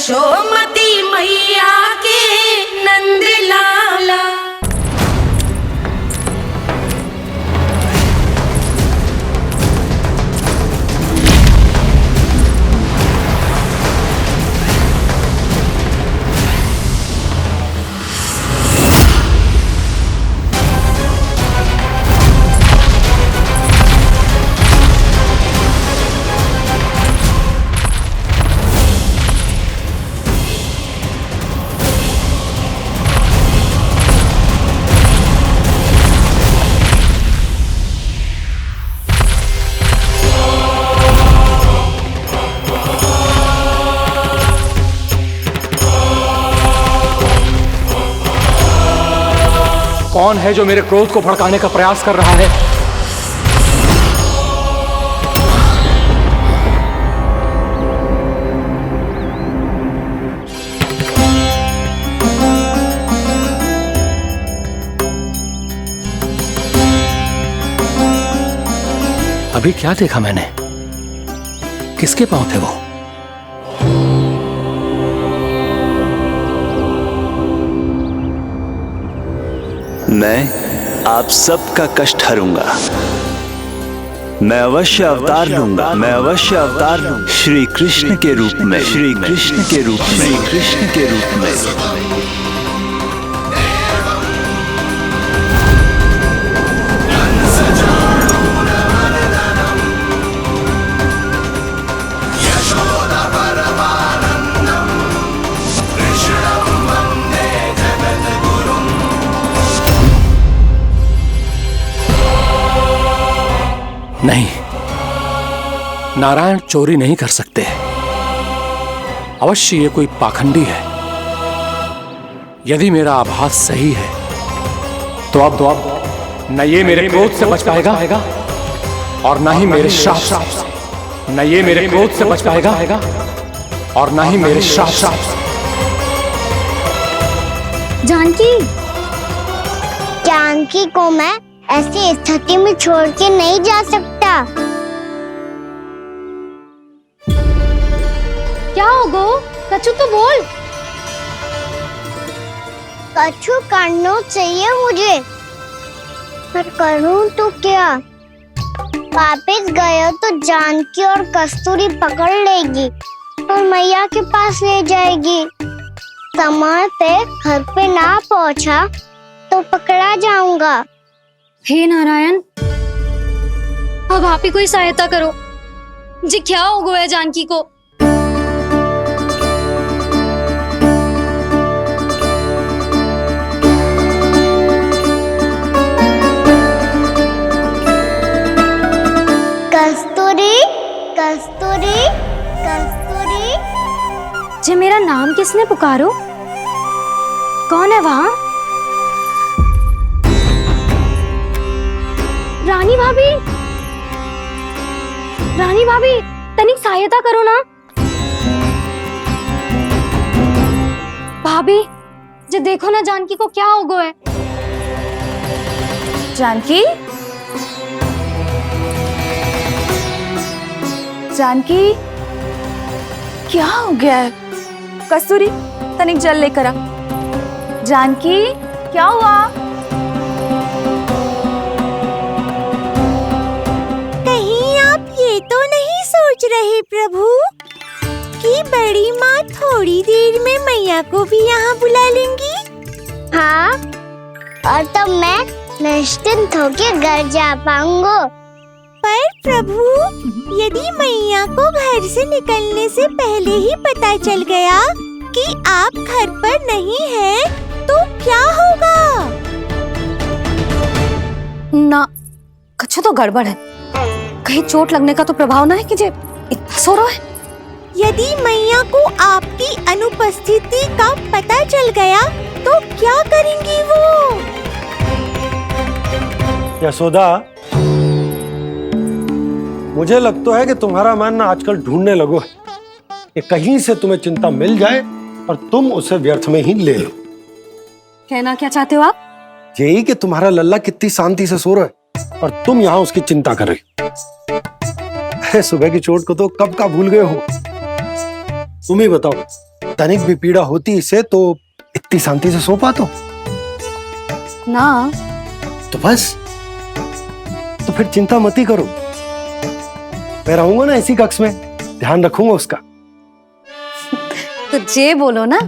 यशोमती मैया के नंद लाला। कौन है जो मेरे क्रोध को भड़काने का प्रयास कर रहा है? अभी क्या देखा मैंने? किसके पांव थे वो? मैं आप सबका कष्ट हरूंगा। मैं अवश्य अवतार लूंगा। मैं अवश्य अवतार लूंगा। श्री कृष्ण के रूप में। श्री कृष्ण के रूप में। श्री कृष्ण के रूप में। नहीं, नारायण चोरी नहीं कर सकते। अवश्य ये कोई पाखंडी है। यदि मेरा आभास सही है तो अब न ये मेरे क्रोध से बच पाएगा और न ही मेरे श्राप से। न ये मेरे क्रोध से बच पाएगा और न ही मेरे श्राप से। जानकी को मैं ऐसी स्थिति में छोड़ के नहीं जा सकता। क्या हो गो? कछु तो बोल। कछु करना चाहिए मुझे, पर करूं तो क्या? वापस गया तो जानकी और कस्तूरी पकड़ लेगी और मैया के पास ले जाएगी। समय पे घर पे ना पहुंचा तो पकड़ा जाऊंगा। हे नारायण, अब आप ही कोई सहायता करो। जी क्या हो गया जानकी को? कस्तूरी, कस्तूरी, कस्तूरी। जी मेरा नाम किसने पुकारो? कौन है वहाँ? रानी भाभी, रानी भाभी, तनिक सहायता करो ना। भाभी, जे देखो ना जानकी को क्या हो गया है। जानकी, जानकी, क्या हो गया है? कस्तूरी, तनिक जल लेकर आ। जानकी, क्या हुआ? तो नहीं सोच रहे प्रभु कि बड़ी माँ थोड़ी देर में मैया को भी यहाँ बुला लेंगी? हाँ, और तब मैं निश्चिंत होकर घर जा पाऊंगा। पर प्रभु, यदि मैया को घर से निकलने से पहले ही पता चल गया कि आप घर पर नहीं हैं, तो क्या होगा? ना, कुछ तो गड़बड़ है। कहीं चोट लगने का तो प्रभाव ना है कि जे इतना सो रहा है। यदि मैया को आपकी अनुपस्थिति का पता चल गया तो क्या करेंगी वो? यशोदा, मुझे लगता है कि तुम्हारा मन ना आजकल ढूंढने लगो है कि कहीं से तुम्हें चिंता मिल जाए और तुम उसे व्यर्थ में ही ले लो। कहना क्या चाहते हो आप? यही कि तुम्हारा लल्ला कितनी शांति से सो रहा है और तुम यहाँ उसकी चिंता कर रही। अरे सुबह की चोट को तो कब का भूल गए हो। तुम ही बताओ, तनिक भी पीड़ा होती इसे तो इतनी शांति से सो पाते हो? ना। तो बस, तो फिर चिंता मत ही करो, मैं रहूंगा ना इसी कक्ष में, ध्यान रखूंगा उसका। तो जे बोलो ना,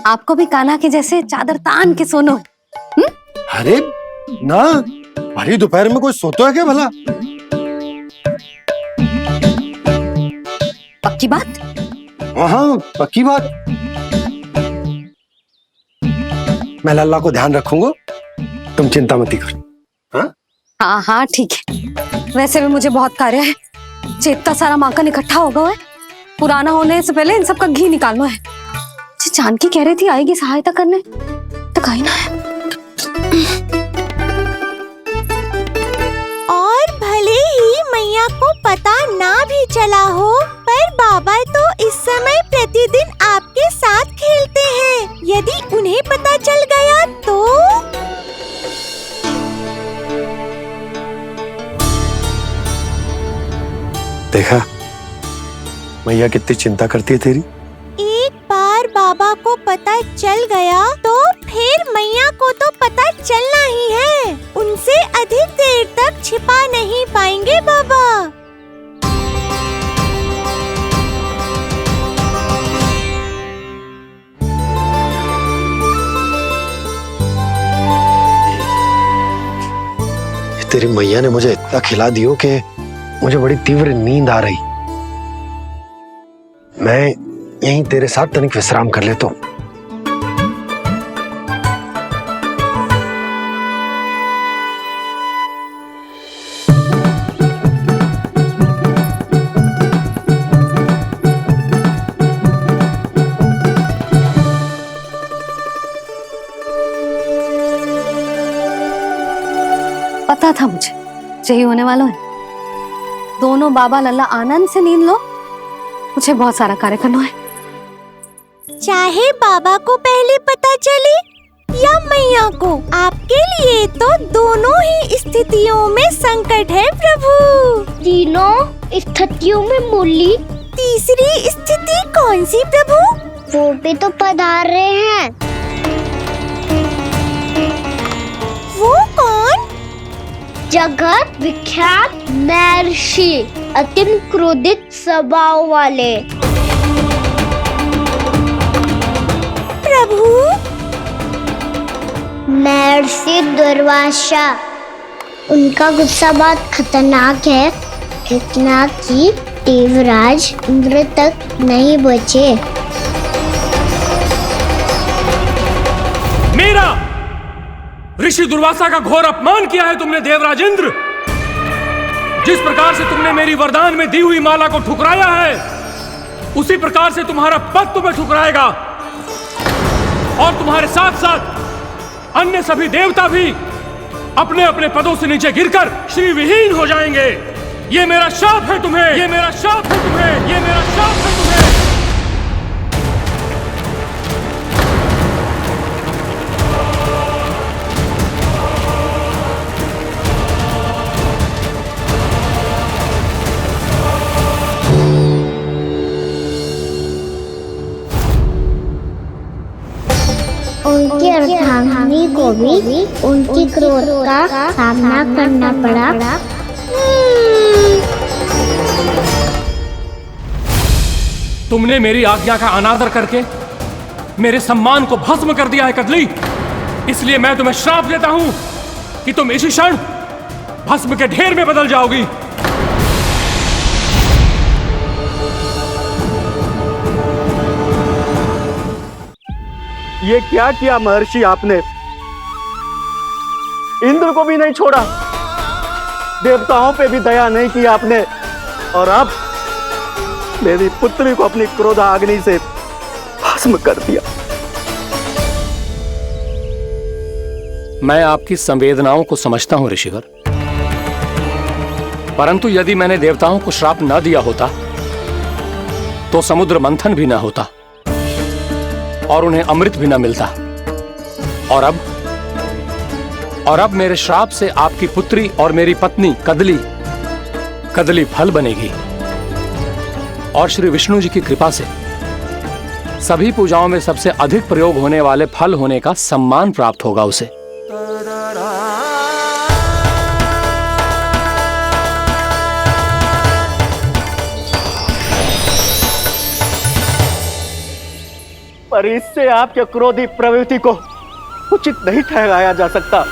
आपको भी कान्हा के जैसे चादर तान के सोनो। अरे ना, भरी दोपहर में कोई सोता है क्या भला? पक्की बात? हाँ पक्की बात। मैं लल्ला को ध्यान रखूंगा, तुम चिंता मत ही करो। हाँ हाँ हाँ ठीक है। वैसे भी मुझे बहुत कार्य है, इतना सारा माखन इकट्ठा होगा है, पुराना होने से पहले इन सब का घी निकालना है। जानकी कह रही थी आएगी सहायता करने, तो कहीं ना है। और भले ही मैया को पता ना भी चला हो, पर बाबा तो इस समय प्रतिदिन आपके साथ खेलते हैं। यदि उन्हें पता चल गया तो? देखा मैया कितनी चिंता करती है तेरी। एक बार बाबा को पता चल गया तो फिर मैया को तो पता चलना ही है। उनसे अधिक देर तक छिपा नहीं पाएंगे बाबा। तेरी मैया ने मुझे इतना खिला दियो कि मुझे बड़ी तीव्र नींद आ रही। मैं यहीं तेरे साथ तनिक विश्राम कर लेता हूँ। पता था मुझे यही होने वाला है। दोनों बाबा लल्ला आनंद से नींद लो, मुझे बहुत सारा कार्य करना है। चाहे बाबा को पहले पता चले या मैया को, आपके लिए तो दोनों ही स्थितियों में संकट है प्रभु। तीनों स्थितियों में मुरली, तीसरी स्थिति कौन सी प्रभु? वो भी तो पधार रहे हैं। वो कौन? जगत विख्यात महर्षि, अति क्रोधित स्वभाव वाले। प्रभु महर्षि दुर्वासा। उनका गुस्सा बहुत खतरनाक है, इतना कि देवराज इंद्र तक नहीं बचे। मेरा ऋषि दुर्वासा का घोर अपमान किया है तुमने देवराज इंद्र। जिस प्रकार से तुमने मेरी वरदान में दी हुई माला को ठुकराया है, उसी प्रकार से तुम्हारा पद तुम्हें ठुकराएगा, और तुम्हारे साथ साथ अन्य सभी देवता भी अपने अपने पदों से नीचे गिरकर श्री विहीन हो जाएंगे। ये मेरा शाप है तुम्हें, ये मेरा शाप है तुम्हें, ये मेरा शाप है तुम्हें। उनकी अर्धांगिनी को भी उनकी क्रोध का सामना करना पड़ा। तुमने मेरी आज्ञा का अनादर करके मेरे सम्मान को भस्म कर दिया है कदली। इसलिए मैं तुम्हें श्राप देता हूं कि तुम इसी क्षण भस्म के ढेर में बदल जाओगी। ये क्या किया महर्षि आपने? इंद्र को भी नहीं छोड़ा, देवताओं पे भी दया नहीं की आपने, और अब मेरी पुत्री को अपनी क्रोधाग्नि से भस्म कर दिया। मैं आपकी संवेदनाओं को समझता हूं ऋषिवर, परंतु यदि मैंने देवताओं को श्राप न दिया होता तो समुद्र मंथन भी न होता और उन्हें अमृत भी न मिलता। और अब मेरे श्राप से आपकी पुत्री और मेरी पत्नी कदली फल बनेगी, और श्री विष्णु जी की कृपा से सभी पूजाओं में सबसे अधिक प्रयोग होने वाले फल होने का सम्मान प्राप्त होगा उसे। पर इससे आपके क्रोधी प्रवृत्ति को उचित नहीं ठहराया जा सकता।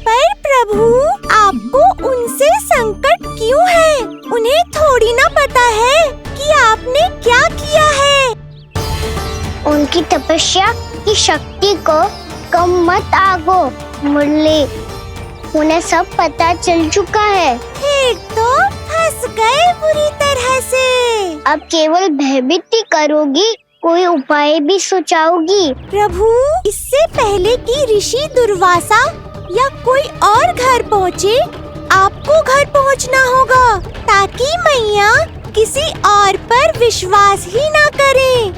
पर प्रभु, आपको उनसे संकट क्यों है? उन्हें थोड़ी ना पता है कि आपने क्या किया है। उनकी तपस्या की शक्ति को कम मत आगो मुरली, उन्हें सब पता चल चुका है। फिर तो फंस गए बुरी तरह से। अब केवल भयभीत ही करोगी, कोई उपाय भी सुझाओगी? प्रभु, इससे पहले कि ऋषि दुर्वासा या कोई और घर पहुँचे, आपको घर पहुँचना होगा ताकि मैया किसी और पर विश्वास ही ना करे।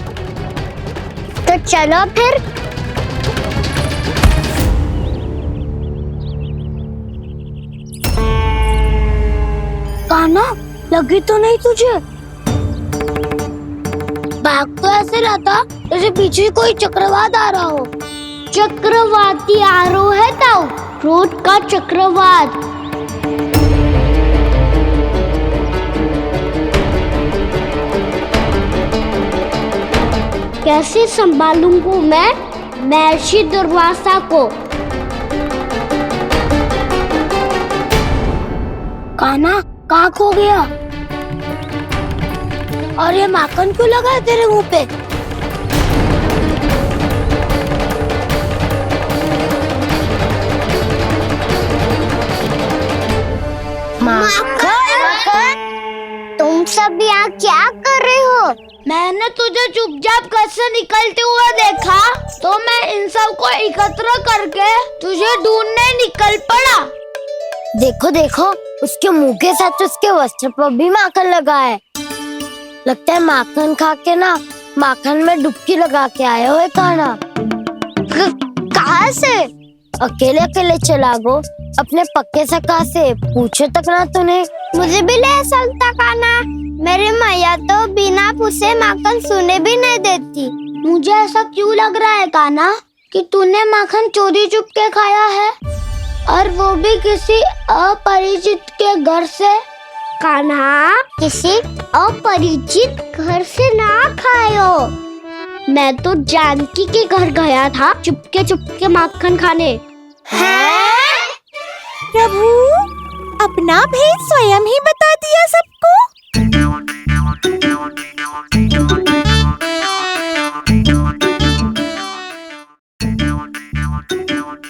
तो चलो फिर। कान्हा, लगी तो नहीं तुझे? भाग तो ऐसे रहा था जैसे पीछे कोई चक्रवात आ रहा हो। चक्रवाती आरोह है ताऊ, क्रोध का चक्रवात। कैसे संभालूंगा मैं महर्षि दुर्वासा को? कान्हा, कहाँ खो गया? और ये माखन क्यों लगा है तेरे मुंह पे? माखन, तुम सब यहाँ क्या कर रहे हो? मैंने तुझे चुपचाप घर से निकलते हुए देखा तो मैं इन सब को एकत्र करके तुझे ढूंढने निकल पड़ा। देखो देखो, उसके मुंह के साथ उसके वस्त्र पर भी माखन लगा है। लगता है माखन खा के ना माखन में डुबकी लगा के आए हुए कान्हा। कहाँ से? अकेले अकेले चला गो अपने पक्के सखा से, पूछो तक ना तूने। मुझे भी ले चलता कान्हा, मेरी मैया तो बिना पूछे माखन सुने भी नहीं देती। मुझे ऐसा क्यों लग रहा है कान्हा कि तूने माखन चोरी चुप के खाया है, और वो भी किसी अपरिचित के घर से? कान्हा, किसी अपरिचित घर से ना खायो। मैं तो जानकी के घर गया था चुपके माखन खाने। हैं? प्रभु, अपना भेद स्वयं ही बता दिया सबको।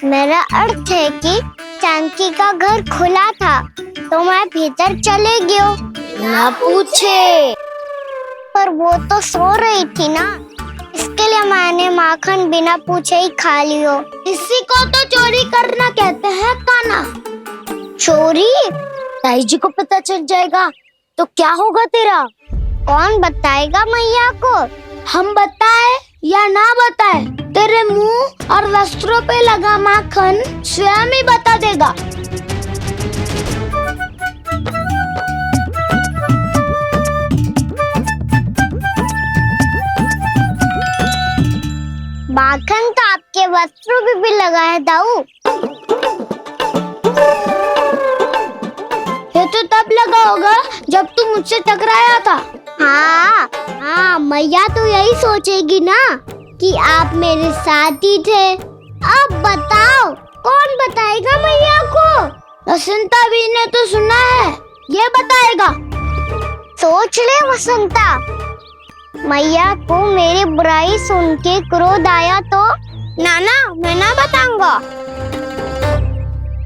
मेरा अर्थ है कि जानकी का घर खुला था तो मैं भीतर चले गयो। ना पूछे। पर वो तो सो रही थी ना, इसके लिए मैंने माखन बिना पूछे ही खा लियो। इसी को तो चोरी करना कहते हैं कान्हा। चोरी? ताई जी को पता चल जाएगा तो क्या होगा तेरा? कौन बताएगा मैया को? हम बताए या ना बताए, तेरे मुंह और वस्त्रों पे लगा माखन स्वयं ही बता देगा। माखन तो आपके वस्त्रों पे भी लगा है दाऊ। ये तो तब लगा होगा जब तू मुझसे टकराया था। हाँ, मैया तो यही सोचेगी ना कि आप मेरे साथ ही थे। अब बताओ, कौन बताएगा मैया को? वसंता भी ने तो सुना है, ये बताएगा। सोच ले वसंता, मैया को मेरी बुराई सुन के क्रोध आया तो? नाना, मैं ना बताऊंगा।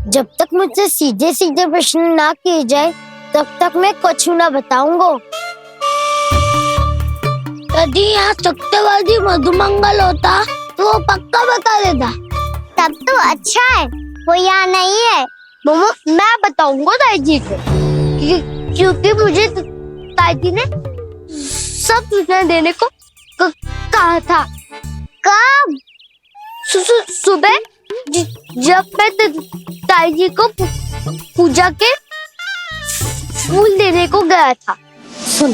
जब तक मुझसे सीधे सीधे प्रश्न ना किए जाए तब तक मैं कुछ ना बताऊंगा। यदि यहाँ सत्यवादी मधुमंगल होता तो वो पक्का बता देता। तब तो अच्छा है वो यहाँ नहीं है। मम्मा, मैं बताऊंगा ताई जी को, क्योंकि मुझे ताई जी ने सब सूचना देने को कहा था। कब? सुबह जब मैं ताई जी को पूजा के फूल देने को गया था। सुन,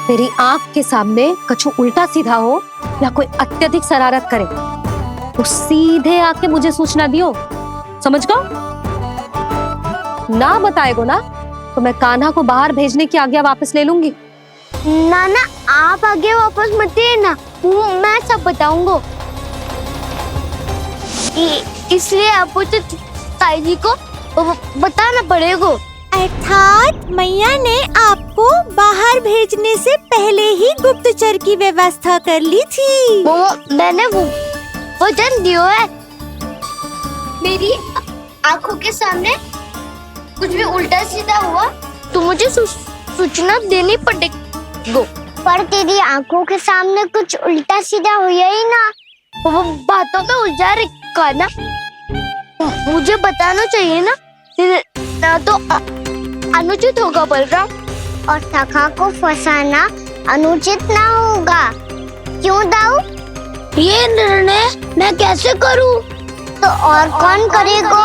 तेरी आंख के सामने कछु उल्टा सीधा हो या कोई अत्यधिक शरारत करे तो सीधे आके मुझे सूचना दियो, समझ गो? ना बताएगो ना तो मैं कान्हा को बाहर भेजने की आज्ञा वापस ले लूंगी। नाना आप आगे वापस मत ना, मैं सब बताऊंगा। इसलिए आपको तो ताई जी को बताना पड़ेगा। अर्थात मैया ने आपको बाहर भेजने से पहले ही गुप्तचर की व्यवस्था कर ली थी। वो मैंने वो वचन दिया है। मेरी आंखों के सामने कुछ भी उल्टा सीधा हुआ तो मुझे सूचना देनी पड़ेगी। पर तेरी आंखों के सामने कुछ उल्टा सीधा हुआ ही ना। वो बातों में उलझा रखा ना, मुझे बताना चाहिए ना तो अनुचित होगा बलराम। और सखा को फंसाना अनुचित ना होगा, क्यों दाऊ? ये निर्णय मैं कैसे करूं? तो और कौन करेगा?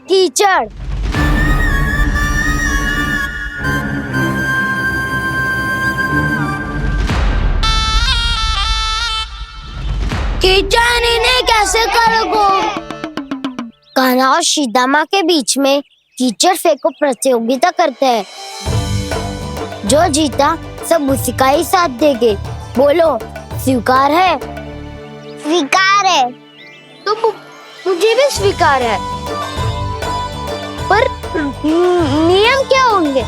कीचड़। कीचड़ इन्हें कैसे करोगे? कान्हा और सीता माँ के बीच में कीचड़ फेंको प्रतियोगिता करते हैं। जो जीता सब उसी का ही साथ देंगे। बोलो स्वीकार है? स्वीकार है। तो मुझे भी स्वीकार है, पर नियम क्या होंगे?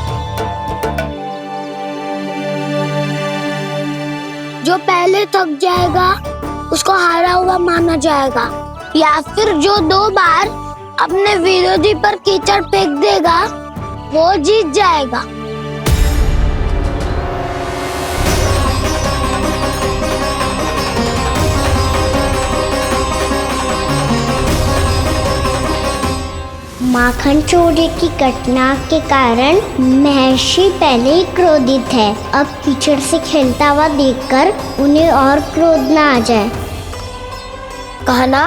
जो पहले थक जाएगा उसको हारा हुआ माना जाएगा, या फिर जो 2 बार अपने विरोधी पर कीचड़ फेंक देगा वो जीत जाएगा। माखन चोरी की घटना के कारण महर्षि पहले ही क्रोधित है। अब कीचड़ से खेलता हुआ देखकर उन्हें और क्रोध ना आ जाए। कान्हा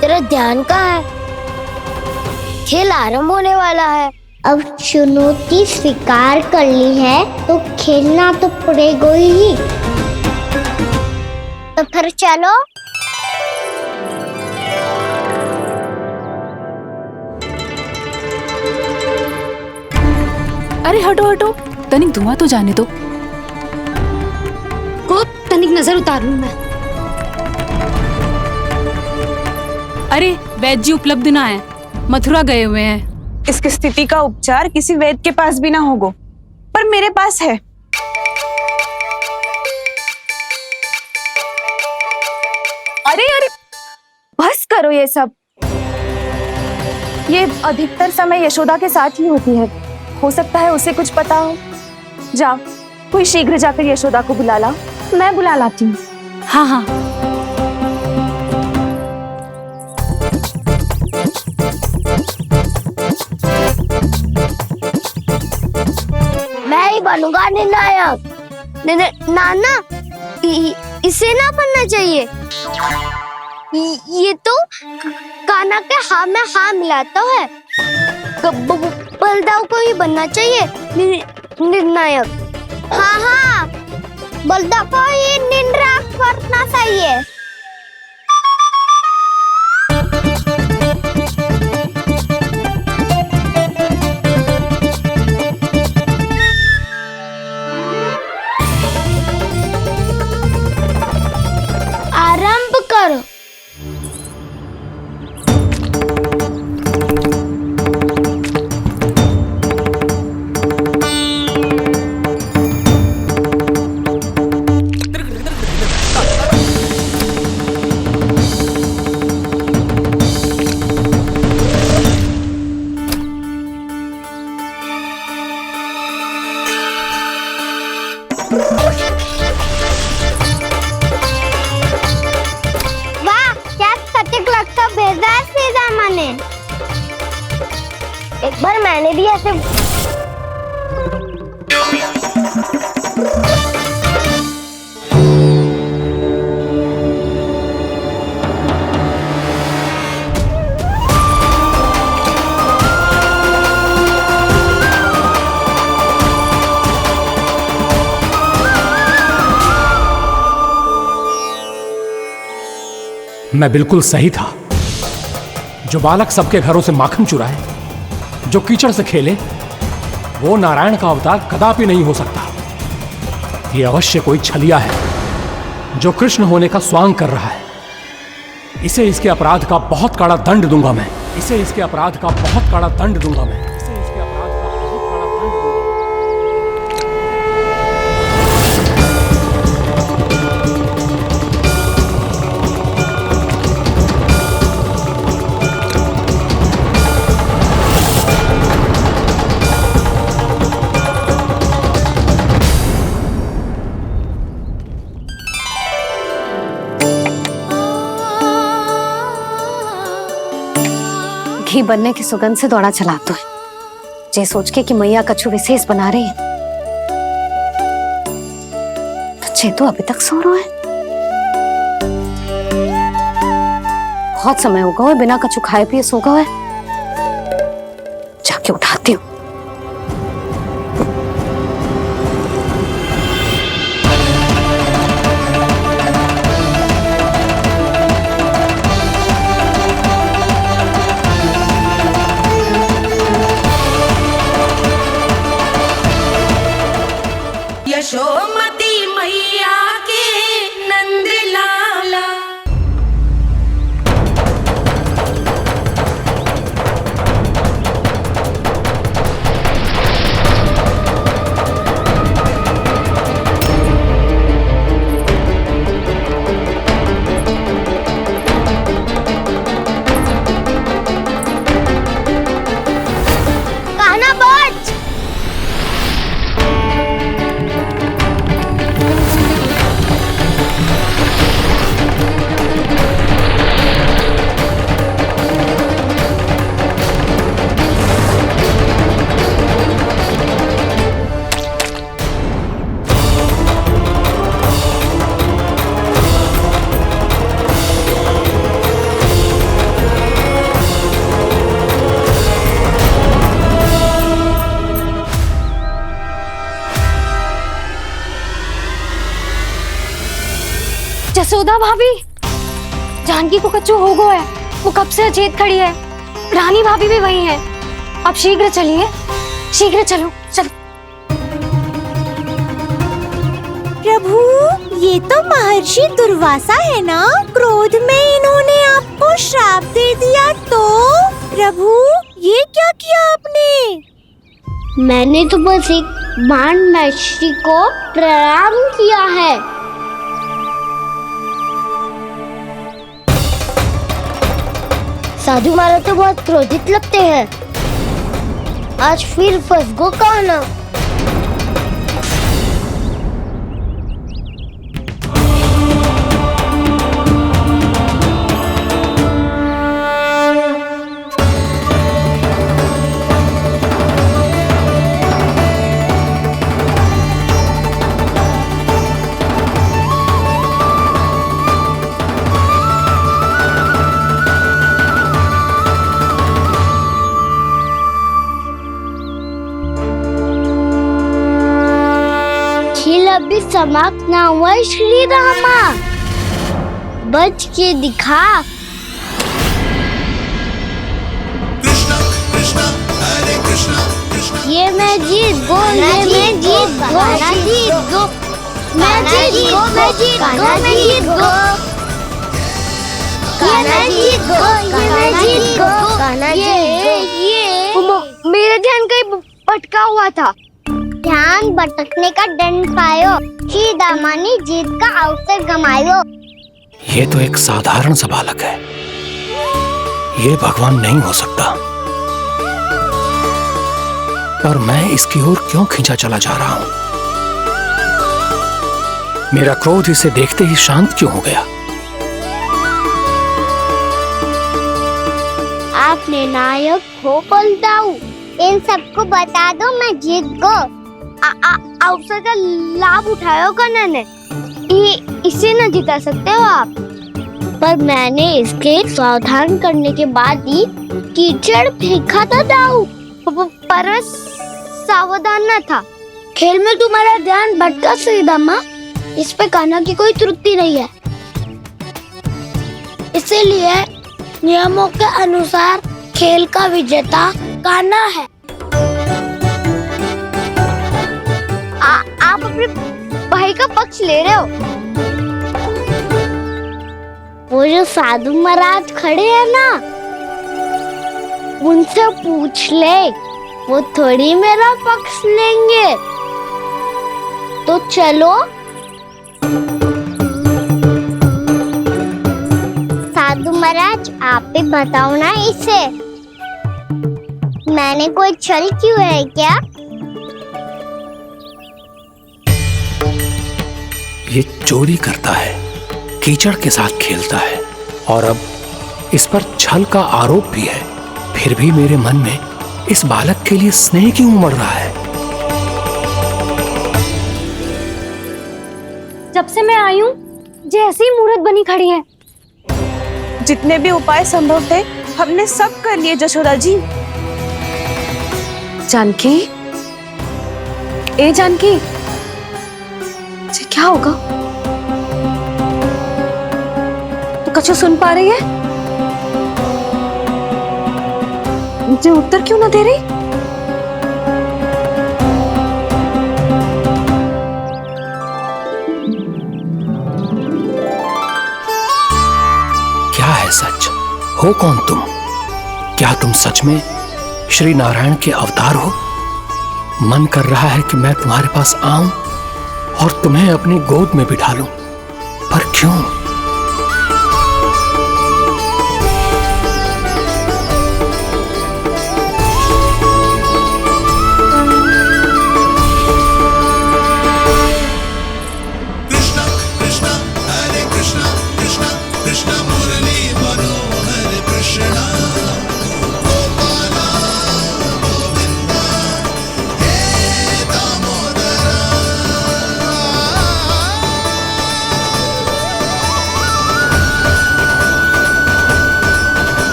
तेरा ध्यान कहाँ है? खेल आरंभ होने वाला है। अब चुनौती स्वीकार कर ली है तो खेलना तो पड़ेगा ही। तो फिर चलो। अरे हटो हटो, तनिक धुआं तो जाने दो। को तनिक नजर उतार लूं मैं। अरे वैद्य जी उपलब्ध ना है, मथुरा गए हुए हैं। इसकी स्थिति का उपचार किसी वैद्य के पास भी ना होगा, पर मेरे पास है। अरे अरे बस करो ये सब। ये अधिकतर समय यशोदा के साथ ही होती है। हो सकता है उसे कुछ पता हो। जा, कोई शीघ्र जाकर यशोदा को बुला ला। मैं बुला लाती हूँ। हाँ हाँ। मैं ही बनूंगा निर्णायक। नाना इसे ना बनना चाहिए। ये तो कान्हा के हाँ में हाँ मिलाता है। बलदाव को ही बनना चाहिए निर्णायक। हाँ, बलदाव को ही निर्णायक करना चाहिए। आरंभ करो। एक बार मैंने भी ऐसे मैं बिल्कुल सही था। जो बालक सबके घरों से माखन चुराए, जो कीचड़ से खेले, वो नारायण का अवतार कदापि नहीं हो सकता। ये अवश्य कोई छलिया है जो कृष्ण होने का स्वांग कर रहा है। इसे इसके अपराध का बहुत कड़ा दंड दूंगा मैं। इसे इसके अपराध का बहुत कड़ा दंड दूंगा मैं। इसे इसके अपराध का बहुत कड़ा दंड दूंगा। घी बनने की सुगंध से दौड़ा चला तो है, जे सोच के कि मैया कछु विशेष बना रही है, तो चे तो अभी तक सो रहा है। बहुत समय हो गया है, बिना कछु खाए पिए सो गया है। जाके उठाती हूँ। यशोमती मैया के नंद लाला। कान्हा बच। जसोदा भाभी, जानकी को कच्चू हो गया है। वो कब से अचेत खड़ी है। रानी भाभी भी वही है। आप शीघ्र चलिए, शीघ्र चलो चलो। प्रभु, ये तो महर्षि दुर्वासा है ना? क्रोध में इन्होंने आपको श्राप दे दिया तो? प्रभु, ये क्या किया आपने? मैंने तो बस एक बाण महर्षि को प्रणाम किया है। साधु महाराज तो बहुत क्रोधित लगते हैं। आज फिर फंस गो कान्हा। खेल अभी समाप्त ना हुआ है श्री रामा। बच के दिखा। ये मैं जीत गो, ये मैं जीत गो, मैं जीत गो, मैं जीत गो, मैं जीत गो, मैं जीत गो, ये मैं जीत गो, ये मैं जीत गो, ये मेरा ध्यान कहीं भटका हुआ था। ध्यान भटकने का दंड पायो, श्री दामानी जीत का अवसर गमायो। ये तो एक साधारण सा बालक है, ये भगवान नहीं हो सकता। पर मैं इसकी ओर क्यों खींचा चला जा रहा हूं? मेरा क्रोध इसे देखते ही शांत क्यों हो गया? आपने नायक हो पलटाऊ। इन सबको बता दो मैं जीत गो। अवसर का लाभ उठायो कन्हा ने। इसे न जिता सकते हो आप। पर मैंने इसके सावधान करने के बाद ही कीचड़ फेंका था दाऊ। पर सावधान न था। खेल में तुम्हारा ध्यान भटका श्रीदामा। इस पे कान्हा की कोई त्रुटि नहीं है। इसीलिए नियमों के अनुसार खेल का विजेता कान्हा है। आप अपने भाई का पक्ष ले रहे हो? वो जो साधु महाराज खड़े हैं ना, उनसे पूछ ले, वो थोड़ी मेरा पक्ष लेंगे। तो चलो। साधु महाराज, आप भी बताओ ना इसे, मैंने कोई छल क्यों है क्या? ये चोरी करता है, कीचड़ के साथ खेलता है और अब इस पर छल का आरोप भी है। फिर भी मेरे मन में इस बालक के लिए स्नेह क्यों उमड़ रहा है? जब से मैं आई हूँ जैसी मूर्त बनी खड़ी है। जितने भी उपाय संभव थे हमने सब कर लिए जशोदा जी। जानकी, ए जानकी, ये क्या होगा? तो कछु सुन पा रही है? मुझे उत्तर क्यों ना दे रही? क्या है सच? हो कौन तुम? क्या तुम सच में श्री नारायण के अवतार हो? मन कर रहा है कि मैं तुम्हारे पास आऊं और तुम्हें अपनी गोद में बिठा लूं, पर क्यों?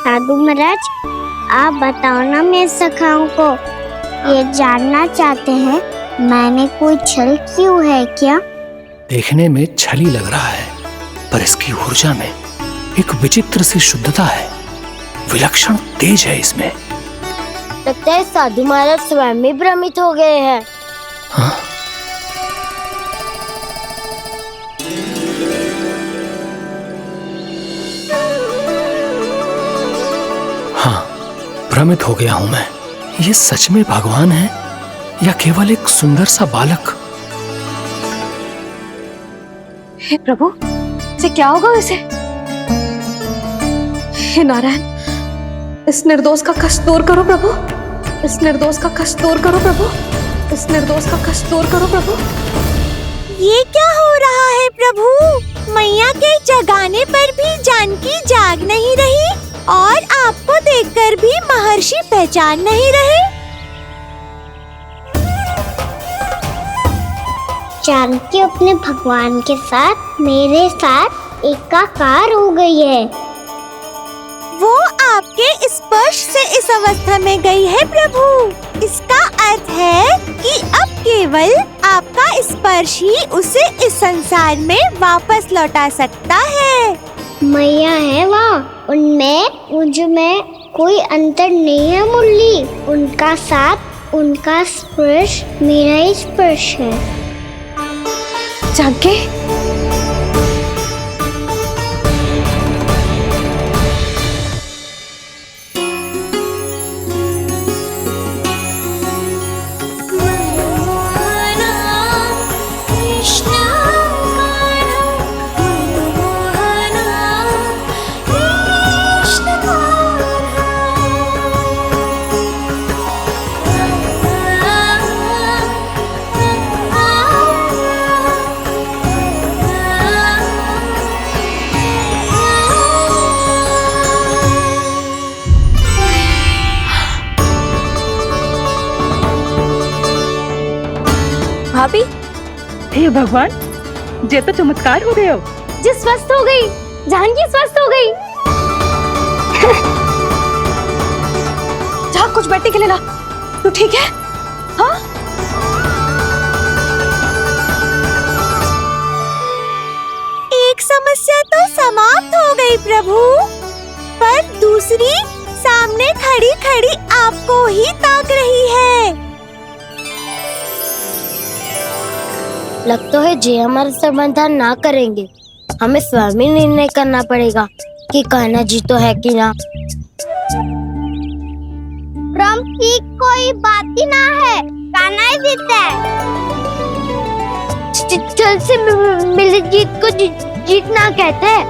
साधु महाराज, आप बताओ ना मेरे सखाओं को, ये जानना चाहते हैं मैंने कोई छल क्यों है क्या? देखने में छली लग रहा है, पर इसकी ऊर्जा में एक विचित्र सी शुद्धता है, विलक्षण तेज है इसमें। लगता है साधु महाराज स्वयं ही भ्रमित हो गए हैं। हाँ? हाँ, भ्रमित हो गया हूं मैं। ये सच में भगवान है या केवल एक सुंदर सा बालक? हे प्रभु, इसे क्या होगा इसे? हे नारायण, इस निर्दोष का कष्ट दूर करो प्रभु, इस निर्दोष का कष्ट दूर करो प्रभु, इस निर्दोष का कष्ट दूर करो प्रभु। ये क्या हो रहा है प्रभु? मैया के जगाने पर भी जानकी जाग नहीं रही और आपको देखकर भी महर्षि पहचान नहीं रहे। जानकी अपने भगवान के साथ मेरे साथ एकाकार हो गई है। वो आपके स्पर्श से इस अवस्था में गई है प्रभु। इसका अर्थ है कि अब केवल आपका स्पर्श ही उसे इस संसार में वापस लौटा सकता है। मैया है वहाँ, उनमें मुझ में कोई अंतर नहीं है मुरली। उनका साथ, उनका स्पर्श मेरा ही स्पर्श है। जानकी, भाभी, हे भगवान, ये तो चमत्कार हो गए हो। जी स्वस्थ हो गई, जानकी स्वस्थ हो गई। जा कुछ बैठने के लिए ला, तू ठीक है? हाँ? एक समस्या तो समाप्त हो गई प्रभु, पर दूसरी सामने खड़ी खड़ी आपको ही ताक रही है। लगता है जी हमारा समाधान ना करेंगे, हमें स्वयं ही निर्णय करना पड़ेगा कि कान्हा जी तो है कि ना। की कोई बात ही ना है, कान्हा ही जीतता है। चल से मिली जीत को जीतना कहते हैं।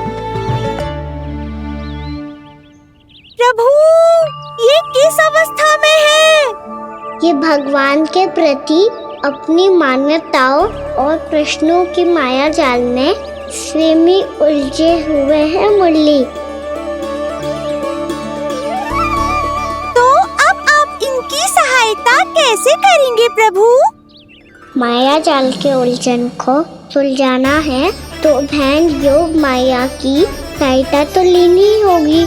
प्रभु ये किस अवस्था में है? ये भगवान के प्रति अपनी मान्यताओं और प्रश्नों की माया जाल में स्वयं ही उलझे हुए हैं मुरली। तो अब आप इनकी सहायता कैसे करेंगे प्रभु? माया जाल के उलझन को सुलझाना है तो बहन योग माया की सहायता तो लेनी ही होगी।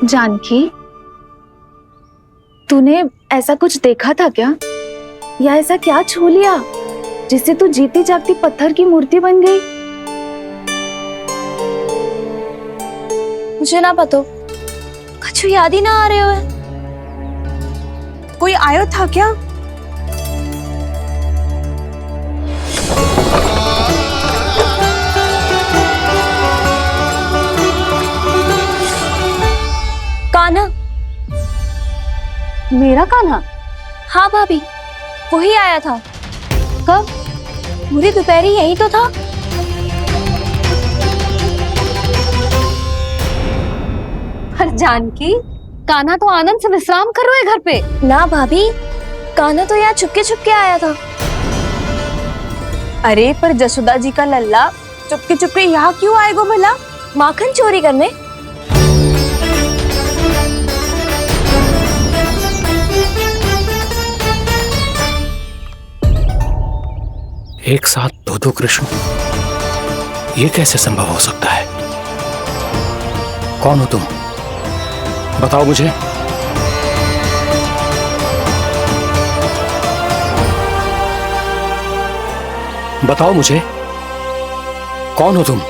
जानकी, तूने ऐसा कुछ देखा था क्या, या ऐसा क्या छू लिया जिससे तू जीती जागती पत्थर की मूर्ति बन गई? मुझे ना पता, कुछ याद ही ना आ रहे हो। कोई आयो था क्या? कान्हा, मेरा कान्हा? हाँ भाभी, वही आया था। कब? पूरी दोपहर यही तो था। पर जानकी, कान्हा तो आनंद से विश्राम कर रहे घर पे। ना भाभी, कान्हा तो यहाँ छुपके आया था। अरे पर जसोदा जी का लल्ला चुपके यहाँ क्यों आएगा भला? माखन चोरी करने? एक साथ दो कृष्ण, ये कैसे संभव हो सकता है? कौन हो तुम? बताओ मुझे। बताओ मुझे, कौन हो तुम?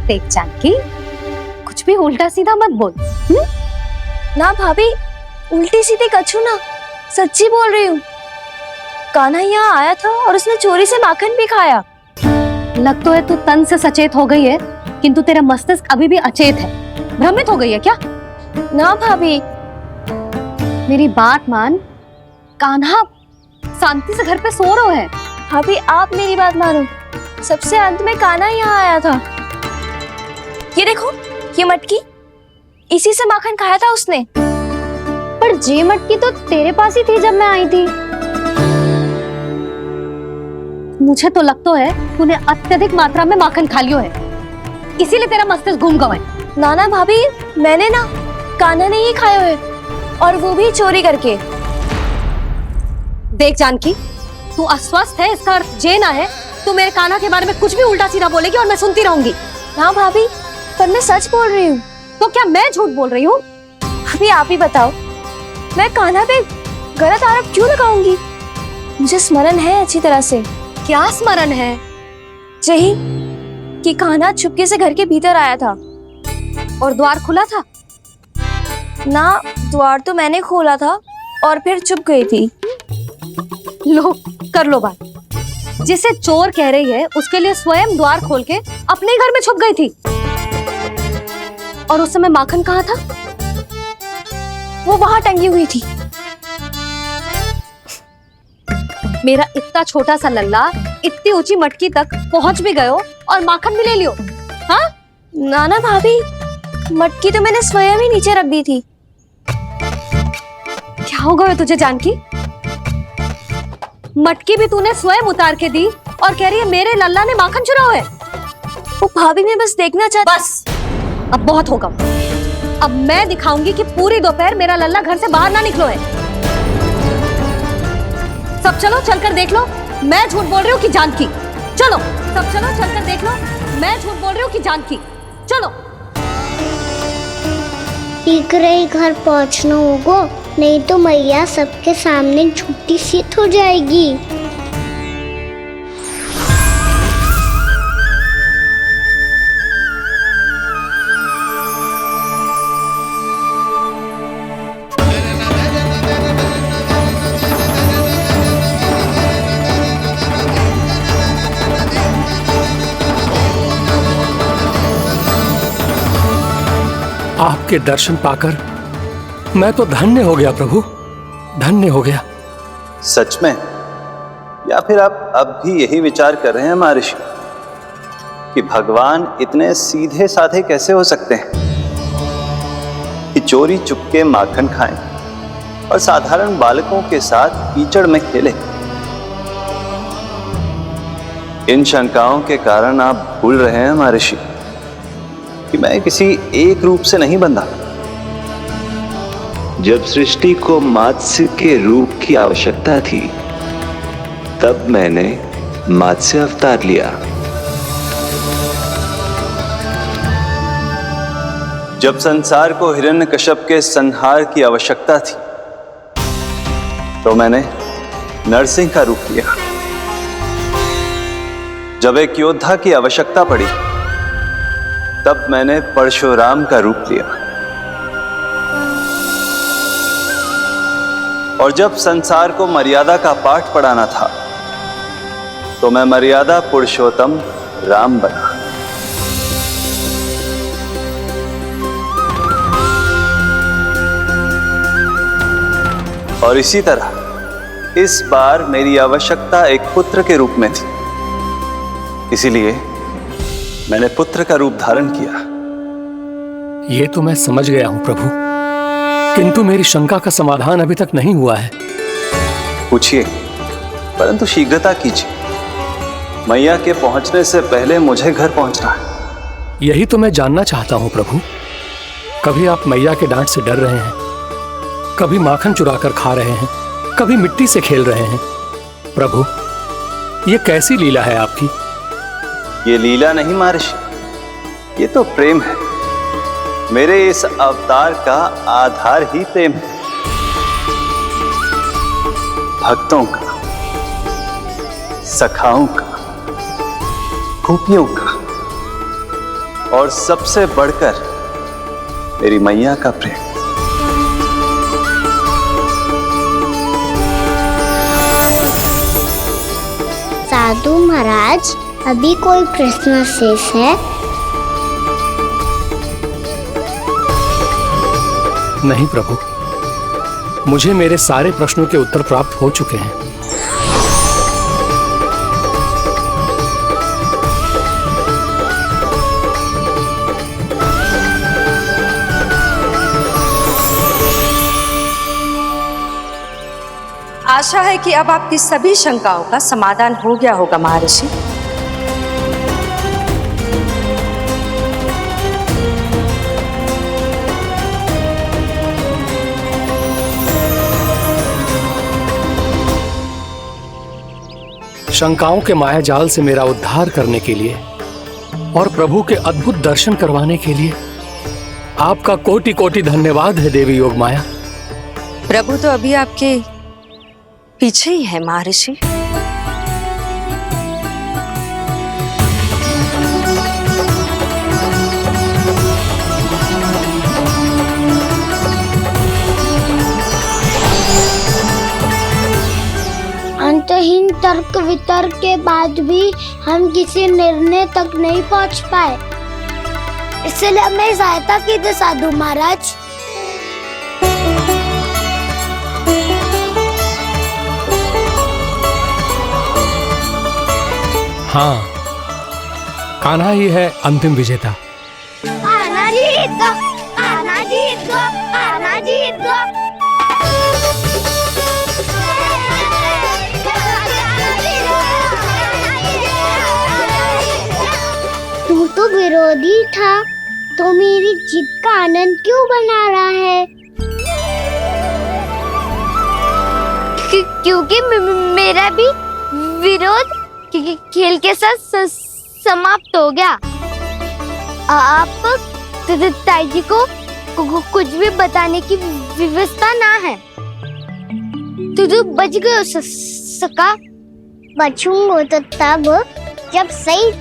देख जानकी, कुछ भी उल्टा सीधा मत बोल। ना भाभी, उल्टी सीधी कछू ना, सच्ची बोल रही हूँ। कान्हा यहाँ आया था और उसने चोरी से माखन भी खाया। लग तो है तू तन से सचेत हो गई है, किंतु तेरा मस्तिष्क अभी भी अचेत है। भ्रमित हो गई है क्या? ना भाभी, मेरी बात मान, कान्हा शांति से घर पे सो रहा है। भाभी आप मेरी बात मानो, सबसे अंत में कान्हा यहाँ आया था। ये देखो, ये मटकी, इसी से माखन खाया था उसने। पर जे मटकी तो तेरे पास ही थी जब मैं आई थी। मुझे तो लगता है तूने अत्यधिक मात्रा में माखन खा लियो है, इसीलिए तेरा मस्तिष्क घूम गया है। नाना भाभी, मैंने ना कान्हा ने ही खाए हुए, और वो भी चोरी करके। देख जानकी, तू अस्वस्थ है इसका अर्थ ये ना है तू मेरे कान्हा के बारे में कुछ भी उल्टा सीधा बोलेगी और मैं सुनती रहूंगी। हाँ भाभी, पर मैं सच बोल रही हूँ। तो क्या मैं झूठ बोल रही हूँ? अभी आप ही बताओ, मैं कान्हा पे गलत आरोप क्यों लगाऊंगी? मुझे स्मरण है अच्छी तरह से। क्या स्मरण है? यही कि कान्हा चुपके से घर के भीतर आया था। और द्वार खुला था? ना, द्वार तो मैंने खोला था और फिर चुप गई थी। लो, कर लो बात। जिसे चोर कह रही है उसके लिए स्वयं द्वार खोल के अपने घर में छुप गई थी। और उस समय माखन कहाँ था? वो वहां टंगी हुई थी। मेरा इतना छोटा सा लल्ला इतनी ऊंची मटकी तक पहुंच भी गयो और माखन भी ले लियो। हाँ? नाना भाभी, मटकी तो मैंने स्वयं ही नीचे रख दी थी। क्या हो गया तुझे जानकी? मटकी भी तूने स्वयं उतार के दी और कह रही है मेरे लल्ला ने माखन चुराया है। वो भाभी, मैं बस देखना चाहती। बस, अब बहुत होगा। अब मैं दिखाऊंगी कि पूरी दोपहर मेरा लल्ला घर से बाहर ना निकलो है। सब चलो, चलकर देख लो मैं झूठ बोल रही हूँ कि जानकी। चलो सब चलो, चलकर देख लो मैं झूठ बोल रही हूँ कि जानकी। चलो। शीघ्र ही घर पहुंचना होगा, नहीं तो मैया सबके सामने झूठी सिद्ध हो जाएगी। आपके दर्शन पाकर मैं तो धन्य हो गया प्रभु, धन्य हो गया। सच में? या फिर आप अब भी यही विचार कर रहे हैं महर्षि कि भगवान इतने सीधे साधे कैसे हो सकते हैं कि चोरी चुपके माखन खाएं और साधारण बालकों के साथ कीचड़ में खेलें? इन शंकाओं के कारण आप भूल रहे हैं महर्षि कि मैं किसी एक रूप से नहीं बंधा। जब सृष्टि को मत्स्य के रूप की आवश्यकता थी तब मैंने मत्स्य अवतार लिया। जब संसार को हिरण्यकश्यप के संहार की आवश्यकता थी तो मैंने नरसिंह का रूप लिया। जब एक योद्धा की आवश्यकता पड़ी तब मैंने परशुराम का रूप लिया। और जब संसार को मर्यादा का पाठ पढ़ाना था तो मैं मर्यादा पुरुषोत्तम राम बना। और इसी तरह इस बार मेरी आवश्यकता एक पुत्र के रूप में थी, इसीलिए मैंने पुत्र का रूप धारण किया। ये तो मैं समझ गया हूं प्रभु, किंतु मेरी शंका का समाधान अभी तक नहीं हुआ है। पूछिए, परंतु शीघ्रता कीजिए। मैया के पहुंचने से पहले मुझे घर पहुंचना है। यही तो मैं जानना चाहता हूं प्रभु। कभी आप मैया के डांट से डर रहे हैं, कभी माखन चुराकर खा रहे हैं, कभी मिट्टी से खेल रहे हैं। प्रभु, ये कैसी लीला है आपकी? ये लीला नहीं महर्षि, ये तो प्रेम है। मेरे इस अवतार का आधार ही प्रेम है। भक्तों का, सखाओं का, गोपियों का और सबसे बढ़कर मेरी मैया का प्रेम। साधु महाराज, अभी कोई प्रश्न शेष है? नहीं प्रभु, मुझे मेरे सारे प्रश्नों के उत्तर प्राप्त हो चुके हैं। आशा है कि अब आपकी सभी शंकाओं का समाधान हो गया होगा महर्षि। शंकाओं के माया जाल से मेरा उद्धार करने के लिए और प्रभु के अद्भुत दर्शन करवाने के लिए आपका कोटि कोटि धन्यवाद है देवी योगमाया। प्रभु तो अभी आपके पीछे ही है महर्षि। अंतहीन तर्क वितर्क के बाद भी हम किसी निर्णय तक नहीं पहुंच पाए, इसलिए हमें सहायता कीजिए साधु महाराज। हाँ, कान्हा ही है अंतिम विजेता। आना जीत गो, आना जीत गो, आना जीत गो। तू तो विरोधी था, तो मेरी जीत का आनंद क्यों बना रहा है? क्योंकि मेरा भी विरोध खेल के साथ समाप्त हो गया। आप ताई जी को कुछ भी बताने की व्यवस्था ना है। तू बच गए सका। बचूंगो तो तब जब सही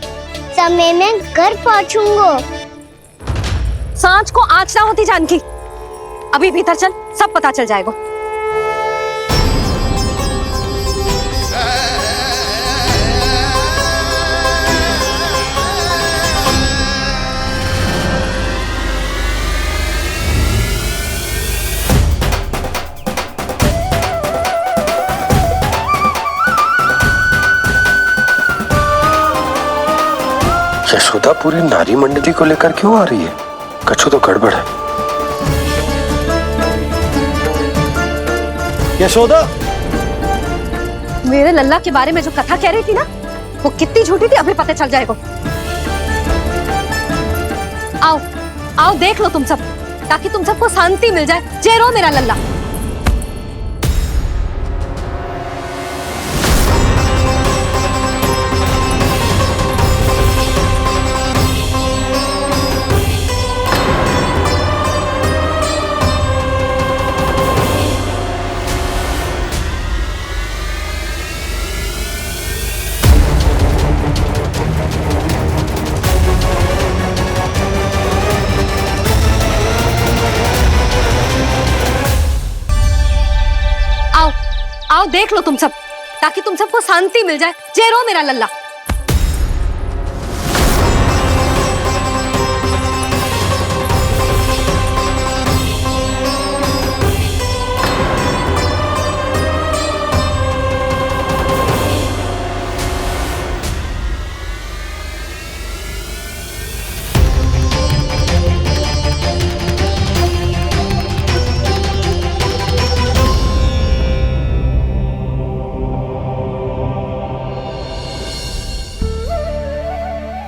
समय में घर पहुंचूंगो। सांच को आँच ना होती जानकी। अभी भीतर चल, सब पता चल जाएगा। यशोदा पूरी नारी मंडली को लेकर क्यों आ रही है? कछु तो गड़बड़ है। यशोदा, मेरे लल्ला के बारे में जो कथा कह रही थी ना, वो कितनी झूठी थी अभी पता चल जाएगा। आओ आओ देख लो तुम सब, ताकि तुम सबको शांति मिल जाए। जय रो मेरा लल्ला। आओ देख लो तुम सब, ताकि तुम सबको शांति मिल जाए। जय रो मेरा लल्ला।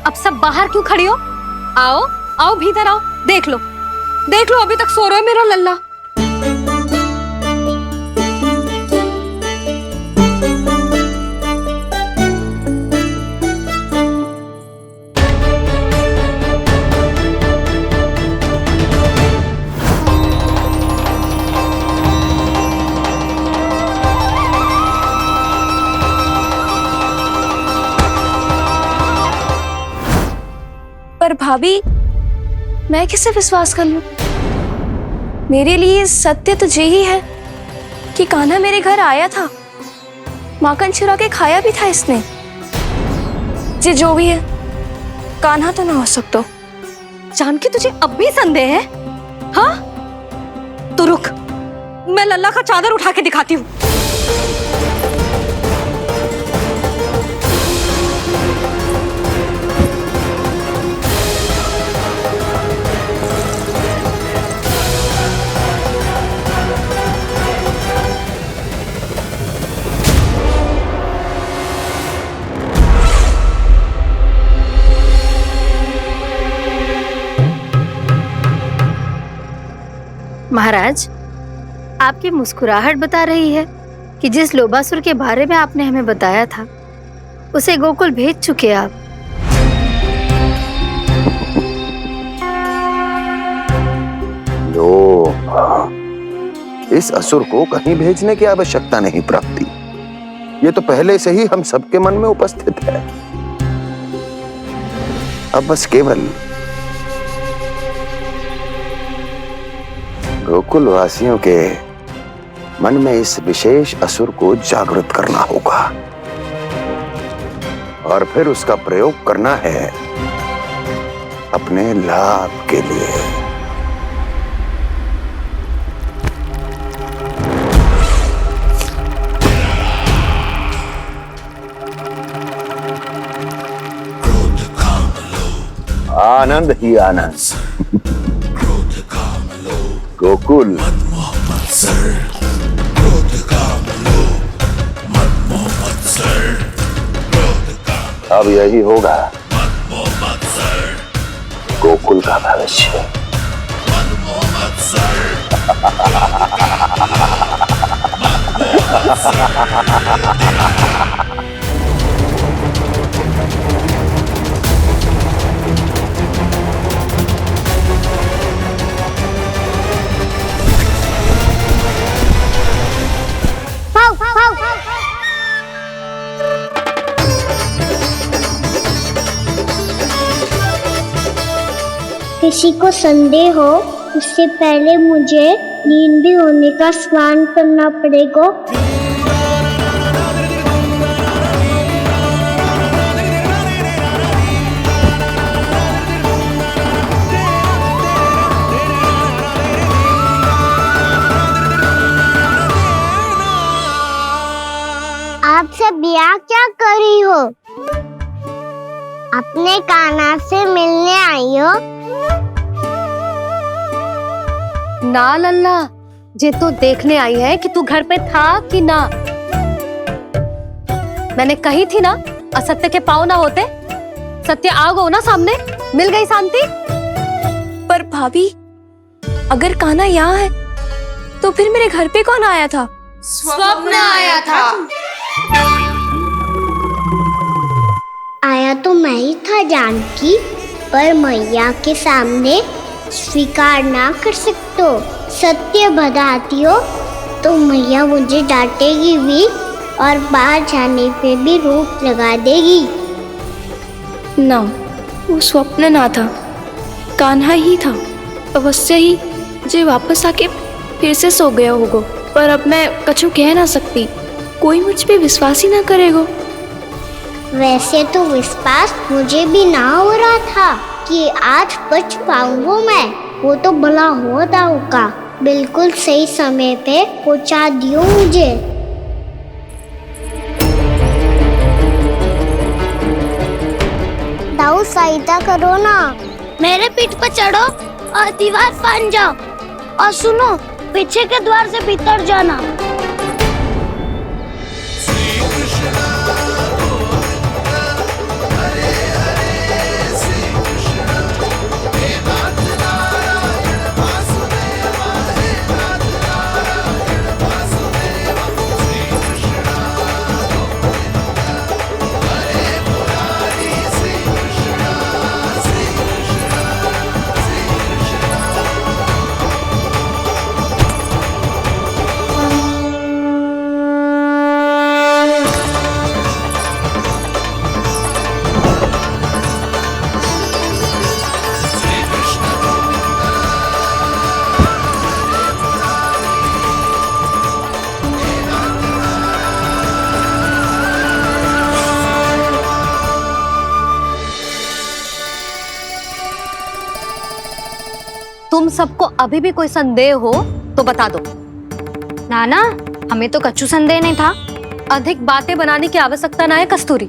अब सब बाहर क्यों खड़ी हो? आओ आओ भीतर आओ, देख लो अभी तक सो रहा है मेरा लल्ला। पर भाभी, मैं किसे विश्वास कर लूं? मेरे लिए सत्य तो यही है कि कान्हा मेरे घर आया था, माखन चुरा के खाया भी था इसने। जे जो भी है, कान्हा तो ना हो सकता। जानकी, तुझे अब भी संदेह है? हाँ तो रुक, मैं लल्ला का चादर उठा के दिखाती हूँ। महाराज, आपकी मुस्कुराहट बता रही है कि जिस लोभासुर के बारे में आपने हमें बताया था, उसे गोकुल भेज चुके आप। लो, इस असुर को कहीं भेजने की आवश्यकता नहीं प्राप्ति। ये तो पहले से ही हम सबके मन में उपस्थित है। अब बस केवल गोकुल वासियों के मन में इस विशेष असुर को जागृत करना होगा और फिर उसका प्रयोग करना है अपने लाभ के लिए। आनंद ही आनंद। गोकुल अब यही होगा गोकुल का भविष्य। किसी को संदेह हो उससे पहले मुझे नींद भी होने का स्नान करना पड़ेगा। आप सब यहाँ क्या कर रही हो? अपने कान्हा से मिलने आई हो? ना लल्ला, जे तो देखने आई है कि तू घर पे था कि ना। मैंने कही थी ना, असत्य के पांव ना होते। सत्य आ गो ना सामने, मिल गई शांति। पर भाभी, अगर कान्हा यहाँ है तो फिर मेरे घर पे कौन आया था? स्वप्न आया था। आया तो मैं ही था जानकी, पर मैया के सामने स्वीकार ना कर सकते हो। सत्य बताती हो तो मैया मुझे डांटेगी भी और बाहर जाने पे भी रोक लगा देगी। ना, वो स्वप्न ना था, कान्हा ही था। अवश्य ही जे वापस आके फिर से सो गया होगा। पर अब मैं कछु कह ना सकती, कोई मुझ पे विश्वास ही ना करेगा। वैसे तो विश्वास मुझे भी ना हो रहा था कि आज बच पाऊंगा मैं। वो तो भला हो दाऊ का बिल्कुल सही समय पे पहुंचा दियो मुझे। दाऊ सहायता करो ना, मेरे पीठ पर चढ़ो और दीवार फाड़ जाओ। और सुनो, पीछे के द्वार से भीतर जाना। तुम सबको अभी भी कोई संदेह हो तो बता दो। नाना, हमें तो कच्चू संदेह नहीं था। अधिक बातें बनाने की आवश्यकता ना है कस्तूरी।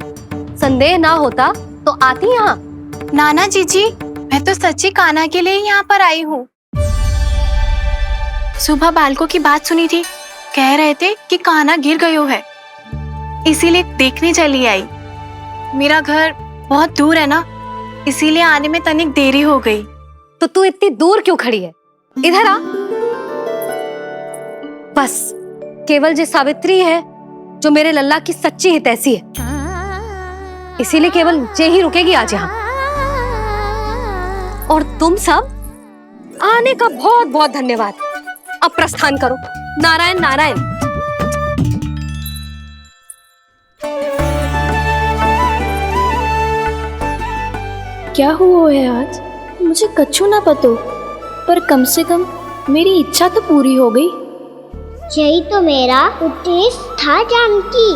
संदेह ना होता तो आती यहाँ। नाना जीजी, मैं तो सच्ची कान्हा के लिए यहाँ पर आई हूँ। सुबह बालकों की बात सुनी थी, कह रहे थे कि कान्हा गिर गयो है, इसीलिए देखने चली आई। मेरा घर बहुत दूर है ना, इसीलिए आने में तनिक देरी हो गई। तो तू इतनी दूर क्यों खड़ी है? इधर आ। बस केवल जो सावित्री है, जो मेरे लल्ला की सच्ची हितैषी है, इसीलिए केवल जे ही रुकेगी आज यहाँ। और तुम सब आने का बहुत बहुत धन्यवाद। अब प्रस्थान करो। नारायण नारायण। क्या हुआ है आज? मुझे कछु ना पतो, पर कम से कम मेरी इच्छा तो पूरी हो गई। यही तो मेरा उद्देश्य था जानकी।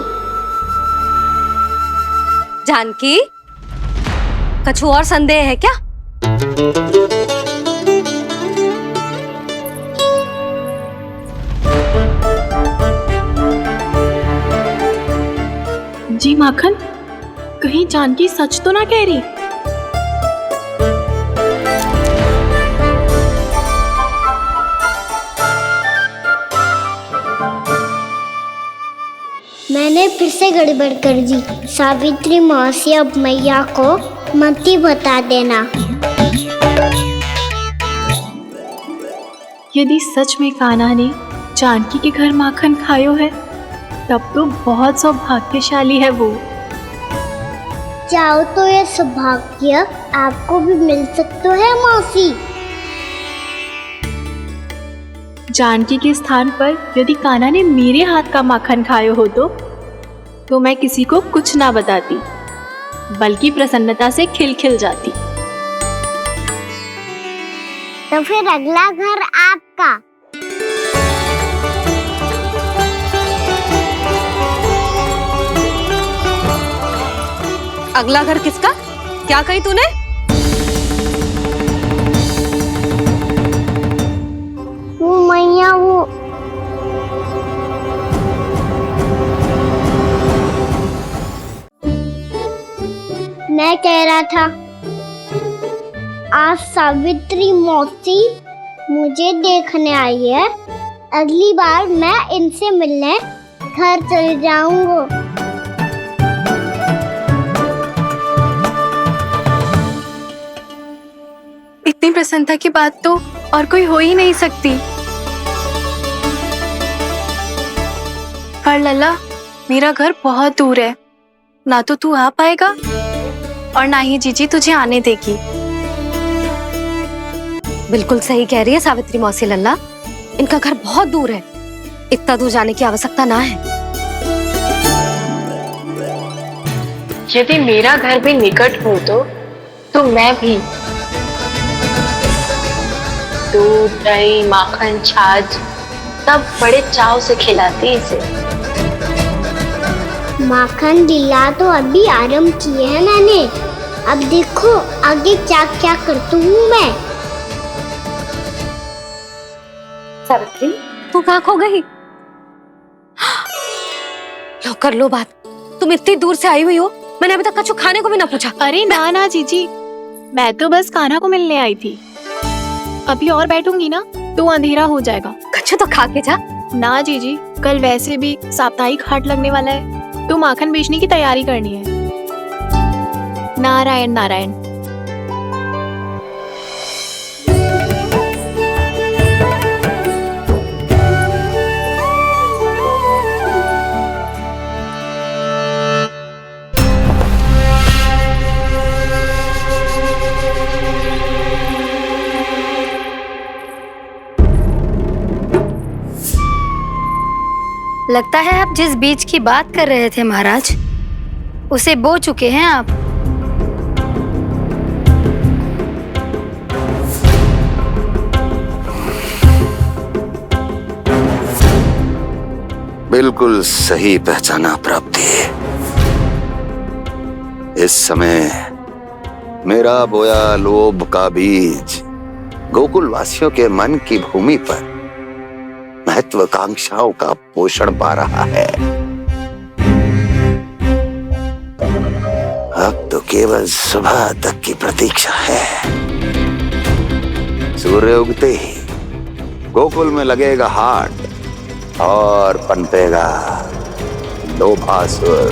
जानकी, कछु और संदेह है क्या? जी माखन, कहीं जानकी सच तो ना कह रही? मैंने फिर से गड़बड़ कर दी। सावित्री मौसी अब मैया को मत ही बता देना। यदि सच में कान्हा ने जानकी के घर माखन खायो है, तब तो बहुत सौभाग्यशाली है वो। चाहो तो ये सौभाग्य आपको भी मिल सकता है मौसी। जानकी के स्थान पर यदि कान्हा ने मेरे हाथ का माखन खायो हो तो मैं किसी को कुछ ना बताती, बल्कि प्रसन्नता से खिलखिल जाती। तो फिर अगला घर आपका। अगला घर किसका? क्या कही तूने? वो मैया, वो मैं कह रहा था, आज सावित्री मौसी मुझे देखने आई है। अगली बार मैं इनसे मिलने घर चले जाऊंगा। इतनी प्रसन्नता की बात तो और कोई हो ही नहीं सकती। पर लल्ला, मेरा घर बहुत दूर है, ना तो तू आ पाएगा और ना ही जीजी तुझे आने देगी। बिल्कुल सही कह रही है सावित्री मौसी लल्ला, इनका घर बहुत दूर है, इतना दूर जाने की आवश्यकता ना है। यदि मेरा घर भी निकट हो तो मैं भी दूध, दही, माखन, छाछ सब बड़े चाव से खिलाती इसे। माखन लीला तो अभी आरंभ किए हैं मैंने। अब देखो आगे क्या क्या करती हूँ मैं। सावित्री, तू कहाँ खो गई? लो कर लो बात। तुम इतनी दूर से आई हुई हो, मैंने अभी तक कुछ खाने को भी ना पूछा। अरे ना ना जीजी, मैं तो बस कान्हा को मिलने आई थी। अभी और बैठूंगी ना तो अंधेरा हो जाएगा। कछु तो खा के जा। ना जीजी, कल वैसे भी साप्ताहिक हाट लगने वाला है, तो माखन बेचने की तैयारी करनी है। नारायण नारायण। लगता है आप जिस बीज की बात कर रहे थे महाराज, उसे बो चुके हैं आप। बिल्कुल सही पहचाना प्राप्ति। इस समय मेरा बोया लोभ का बीज गोकुल वासियों के मन की भूमि पर महत्वाकांक्षाओं का पोषण पा रहा है। अब तो केवल सुबह तक की प्रतीक्षा है। सूर्य उगते ही गोकुल में लगेगा हाट और पनपेगा लोभासुर।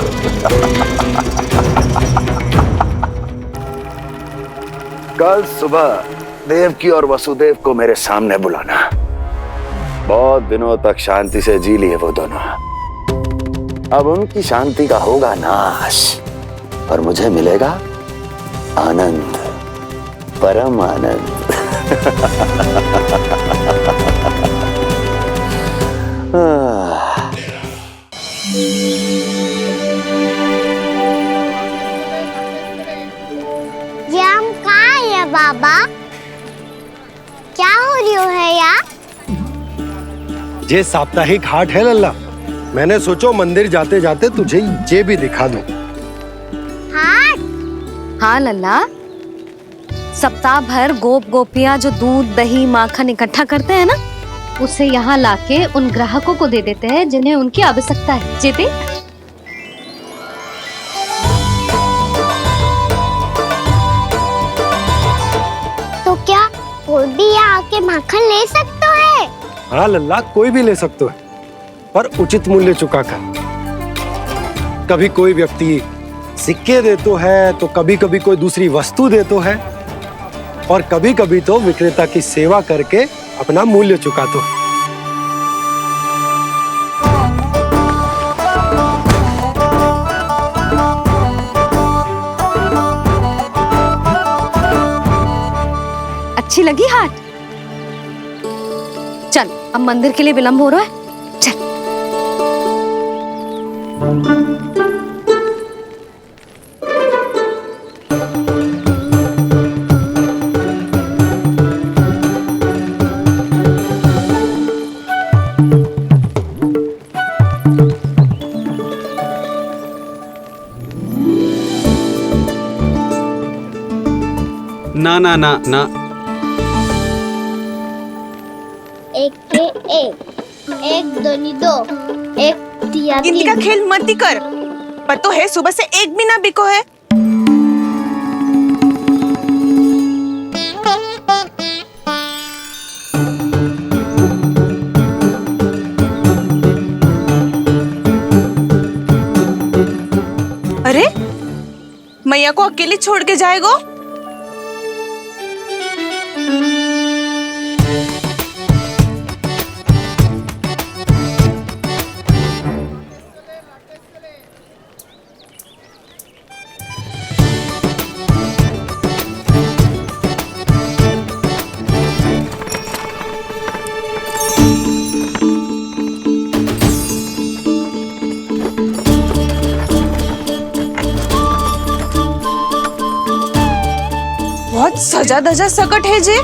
कल सुबह देवकी और वसुदेव को मेरे सामने बुलाना। बहुत दिनों तक शांति से जी लिए वो दोनों, अब उनकी शांति का होगा नाश। और मुझे मिलेगा आनंद, परम आनंद। ये हम कहाँ है बाबा? क्या हो रही है यार? ये साप्ताहिक हाट है लल्ला। मैंने सोचो मंदिर जाते जाते तुझे ये भी दिखा दूं। हाँ लल्ला, सप्ताह भर गोप गोपियां जो दूध दही माखन इकट्ठा करते हैं ना, उसे यहाँ लाके उन ग्राहकों को दे देते हैं जिन्हें उनकी आवश्यकता है। जेते तो क्या कोई भी यहाँ आके माखन ले सकता है? हाँ लल्ला, कोई भी ले सकते है, पर उचित मूल्य चुकाकर। कभी कोई व्यक्ति सिक्के दे तो है, तो कभी कभी कोई दूसरी वस्तु दे तो है, और कभी कभी तो विक्रेता की सेवा करके अपना मूल्य चुका तो है। अच्छी लगी हाट? चल, अब मंदिर के लिए विलंब हो रहा है, चल। ना ना ना ना, एक के एक दोनी दो, एक तिया तीन। इनका खेल मत ही कर। पतो है सुबह से एक भी ना बिको है। अरे मैया को अकेले छोड़ के जाएगो? बहुत सजा धजा सकट है जे।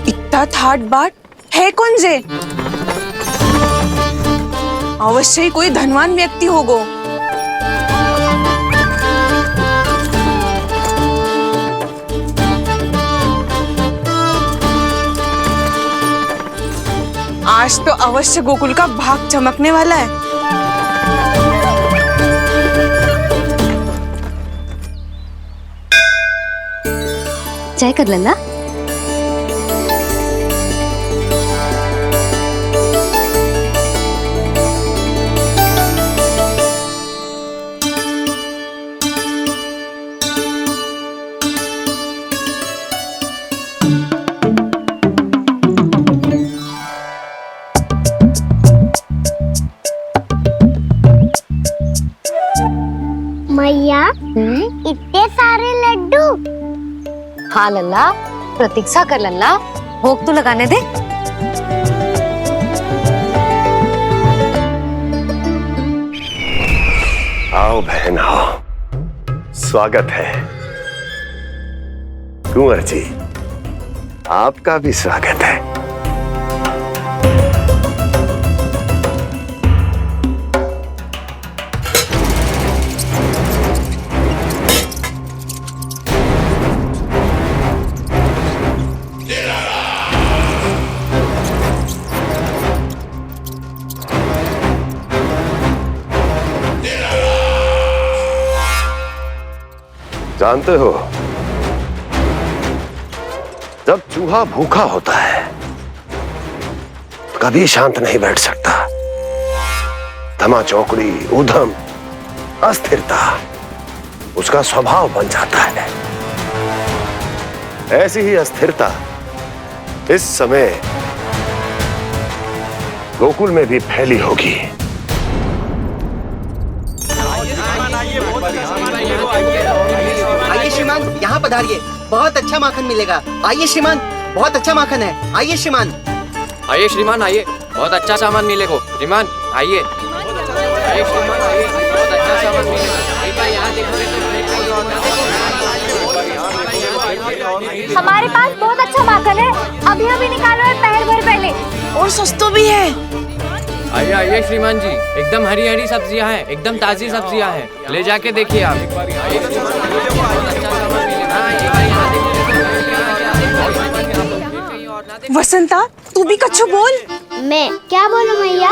इतना थाट बाट है कौन जे? अवश्य ही कोई धनवान व्यक्ति होगो। आज तो अवश्य गोकुल का भाग चमकने वाला है। चाय कर लल्ला। मैया, इतने सारे लड्डू। हाँ लल्ला, प्रतीक्षा कर लल्ला, भोग तो लगाने दे। आओ बहन आओ, स्वागत है। कुंवर जी, आपका भी स्वागत है। जानते हो, जब चूहा भूखा होता है कभी शांत नहीं बैठ सकता। धमा चौकड़ी, उधम, अस्थिरता उसका स्वभाव बन जाता है। ऐसी ही अस्थिरता इस समय गोकुल में भी फैली होगी। आइए श्रीमान, यहाँ पधारिए, बहुत अच्छा माखन मिलेगा। आइए श्रीमान, बहुत अच्छा माखन है। आइए श्रीमान। आइए श्रीमान, आइए, बहुत अच्छा सामान मिलेगा। श्रीमान आइए, आइए श्रीमान, आइए, बहुत अच्छा सामान मिलेगा। हमारे पास बहुत अच्छा माखन है, अभी अभी निकालो है, पहर भर पहले, और सस्ता भी है। आइए आइए श्रीमान जी, एकदम हरी हरी सब्जियां हैं, एकदम ताजी सब्जियां हैं, ले जाके देखिए आप। वसंता, तू भी कच्छु बोल। मैं क्या बोलूं मैया?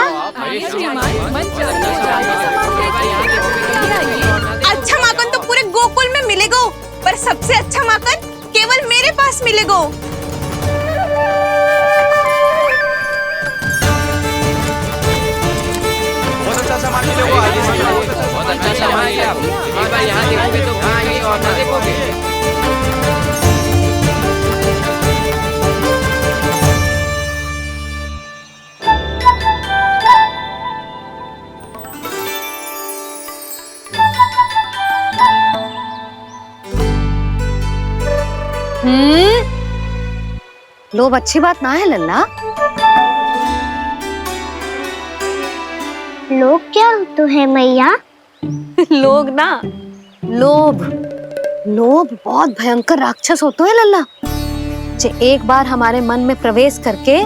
अच्छा माखन तो पूरे गोकुल में मिलेगा, पर सबसे अच्छा माखन केवल मेरे पास मिलेगा। बहुत अच्छा सामान मिलेगा, बहुत अच्छा सामान मिलेगा। एक बार यहाँ देखोगे तो कहाँ आइए और ना देखोगे। लोभ अच्छी बात ना है लल्ला। लोग क्या तो है मैया? लोग ना, लोभ। लोभ बहुत भयंकर राक्षस होता है लल्ला, जो एक बार हमारे मन में प्रवेश करके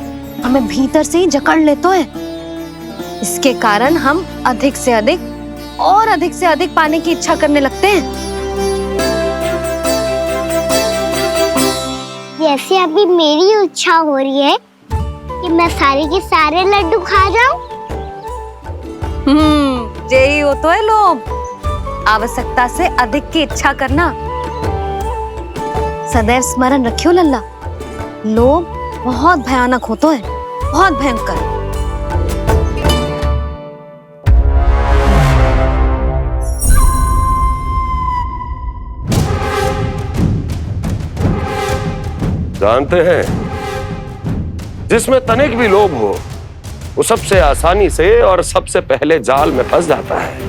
हमें भीतर से ही जकड़ लेता है। इसके कारण हम अधिक से अधिक और अधिक से अधिक पाने की इच्छा करने लगते हैं। जैसे अभी मेरी इच्छा हो रही है कि मैं सारे के सारे लड्डू खा जाऊं। यही हो तो है लोभ, आवश्यकता से अधिक की इच्छा करना। सदैव स्मरण रखियो लल्ला, लोभ बहुत भयानक होता है, बहुत भयंकर। जानते हैं, जिसमें तनिक भी लोभ हो वो सबसे आसानी से और सबसे पहले जाल में फंस जाता है।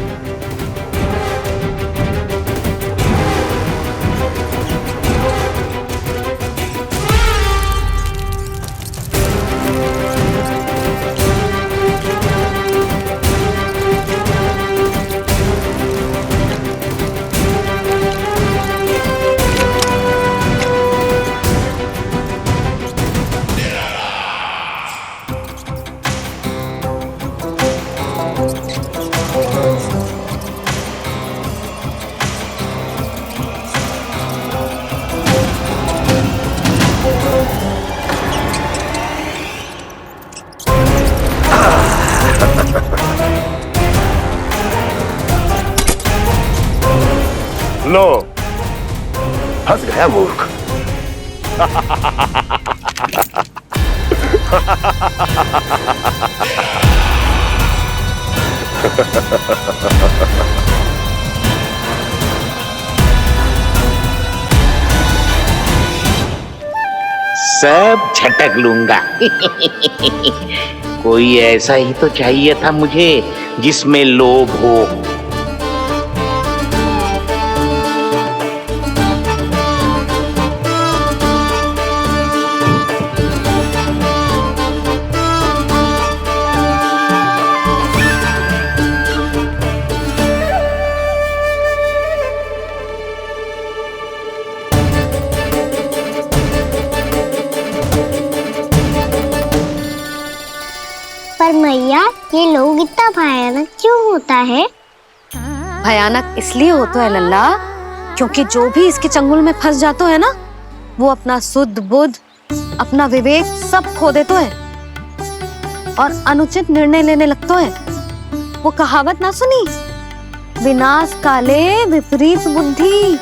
लो, फंस गया मूर्ख। सब झटक लूंगा। कोई ऐसा ही तो चाहिए था मुझे जिसमें लोभ हो। पर मैया, ये लोग इतना भयानक क्यों होता है? भयानक इसलिए होता है लल्ला, क्योंकि जो भी इसके चंगुल में फंस जाता है ना, वो अपना शुद्ध बुद्ध, अपना विवेक सब खो देता है और अनुचित निर्णय लेने लगता है। वो कहावत ना सुनी, विनाश काले विपरीत बुद्धि।